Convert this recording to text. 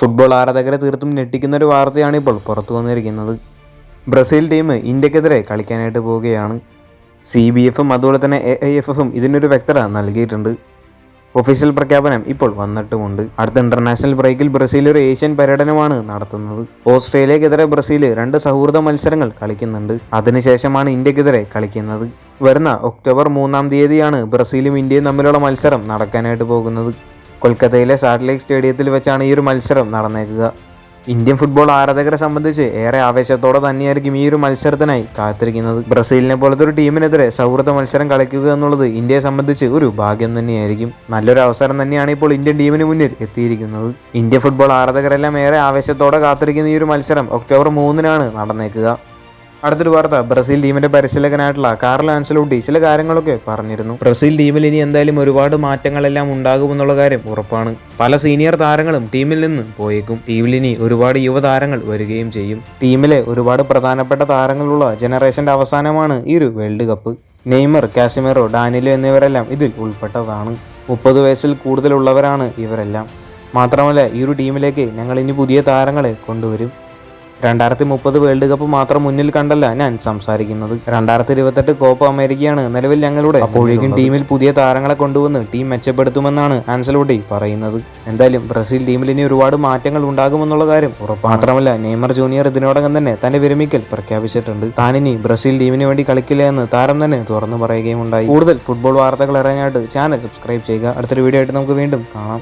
Football ആരാധകരെ തീർത്തും ഞെട്ടിക്കുന്ന ഒരു വാർത്തയാണ് ഇപ്പോൾ പുറത്തു വന്നിരിക്കുന്നത്. ബ്രസീൽ ടീം ഇന്ത്യക്കെതിരെ കളിക്കാനായിട്ട് പോവുകയാണ്. CBFും അതുപോലെ തന്നെ AIFFും ഇതിനൊരു വ്യക്തത നൽകിയിട്ടുണ്ട്. ഒഫീഷ്യൽ പ്രഖ്യാപനം ഇപ്പോൾ വന്നിട്ടുമുണ്ട്. അടുത്ത ഇന്റർനാഷണൽ ബ്രേക്കിൽ ബ്രസീൽ ഒരു ഏഷ്യൻ പര്യടനമാണ് നടത്തുന്നത്. ഓസ്ട്രേലിയക്കെതിരെ ബ്രസീൽ 2 സൗഹൃദ മത്സരങ്ങൾ കളിക്കുന്നുണ്ട്. അതിനുശേഷമാണ് ഇന്ത്യക്കെതിരെ കളിക്കുന്നത്. വരുന്ന ഒക്ടോബർ 3-ാം തീയതിയാണ് ബ്രസീലും ഇന്ത്യയും തമ്മിലുള്ള മത്സരം നടക്കാനായിട്ട് പോകുന്നത്. കൊൽക്കത്തയിലെ സാറ്റലൈറ്റ് സ്റ്റേഡിയത്തിൽ വെച്ചാണ് ഈ ഒരു മത്സരം നടന്നേക്കുക. ഇന്ത്യൻ ഫുട്ബോൾ ആരാധകരെ സംബന്ധിച്ച് ഏറെ ആവേശത്തോടെ തന്നെയായിരിക്കും ഈ ഒരു മത്സരത്തിനായി കാത്തിരിക്കുന്നത്. ബ്രസീലിനെ പോലത്തെ ഒരു ടീമിനെതിരെ സൗഹൃദ മത്സരം കളിക്കുക എന്നുള്ളത് ഇന്ത്യയെ സംബന്ധിച്ച് ഒരു ഭാഗ്യം തന്നെയായിരിക്കും. നല്ലൊരു അവസരം തന്നെയാണ് ഇപ്പോൾ ഇന്ത്യൻ ടീമിന് മുന്നിൽ എത്തിയിരിക്കുന്നത്. ഇന്ത്യൻ ഫുട്ബോൾ ആരാധകരെല്ലാം ഏറെ ആവേശത്തോടെ കാത്തിരിക്കുന്ന ഈ ഒരു മത്സരം ഒക്ടോബർ 3-നാണ് നടന്നേക്കുക. അടുത്തൊരു വാർത്ത, ബ്രസീൽ ടീമിന്റെ പരിശീലകനായിട്ടുള്ള കാർലോ ആൻസലോട്ടി ചില കാര്യങ്ങളൊക്കെ പറഞ്ഞിരുന്നു. ബ്രസീൽ ടീമിൽ ഇനി എന്തായാലും ഒരുപാട് മാറ്റങ്ങളെല്ലാം ഉണ്ടാകുമെന്നുള്ള കാര്യം ഉറപ്പാണ്. പല സീനിയർ താരങ്ങളും ടീമിൽ നിന്ന് പോയേക്കും. ടീമിൽ ഇനി ഒരുപാട് യുവതാരങ്ങൾ വരികയും ചെയ്യും. ടീമിലെ ഒരുപാട് പ്രധാനപ്പെട്ട താരങ്ങളുള്ള ജനറേഷന്റെ അവസാനമാണ് ഈ ഒരു world cup. Neymar, Casemiro, Danilo എന്നിവരെല്ലാം ഇതിൽ ഉൾപ്പെട്ടതാണ്. 30 വയസ്സിൽ കൂടുതലുള്ളവരാണ് ഇവരെല്ലാം. മാത്രമല്ല ഈ ഒരു ടീമിലേക്ക് ഞങ്ങൾ ഇനി പുതിയ താരങ്ങളെ കൊണ്ടുവരും. 2030 വേൾഡ് കപ്പ് മാത്രം മുന്നിൽ കണ്ടല്ല ഞാൻ സംസാരിക്കുന്നത്. 2028 കോപ്പ അമേരിക്കയാണ് നിലവിൽ ഞങ്ങളുടെ. അപ്പോഴേക്കും ടീമിൽ പുതിയ താരങ്ങളെ കൊണ്ടുവന്ന് ടീം മെച്ചപ്പെടുത്തുമെന്നാണ് ആൻസലോട്ടി പറയുന്നത്. എന്തായാലും ബ്രസീൽ ടീമിൽ ഇനി ഒരുപാട് മാറ്റങ്ങൾ ഉണ്ടാകുമെന്നുള്ള കാര്യം ഉറപ്പാണ്. മാത്രമല്ല നെയ്മർ ജൂനിയർ ഇതിനോടകം തന്നെ തന്റെ വിരമിക്കൽ പ്രഖ്യാപിച്ചിട്ടുണ്ട്. താനിനി ബ്രസീൽ ടീമിന് വേണ്ടി കളിക്കില്ല എന്ന് താരം തന്നെ തുറന്നു പറയുകയും ഉണ്ടായി. കൂടുതൽ ഫുട്ബോൾ വാർത്തകൾ അറിയാനായിട്ട് ചാനൽ സബ്സ്ക്രൈബ് ചെയ്യുക. അടുത്തൊരു വീഡിയോ ആയിട്ട് നമുക്ക് വീണ്ടും കാണാം.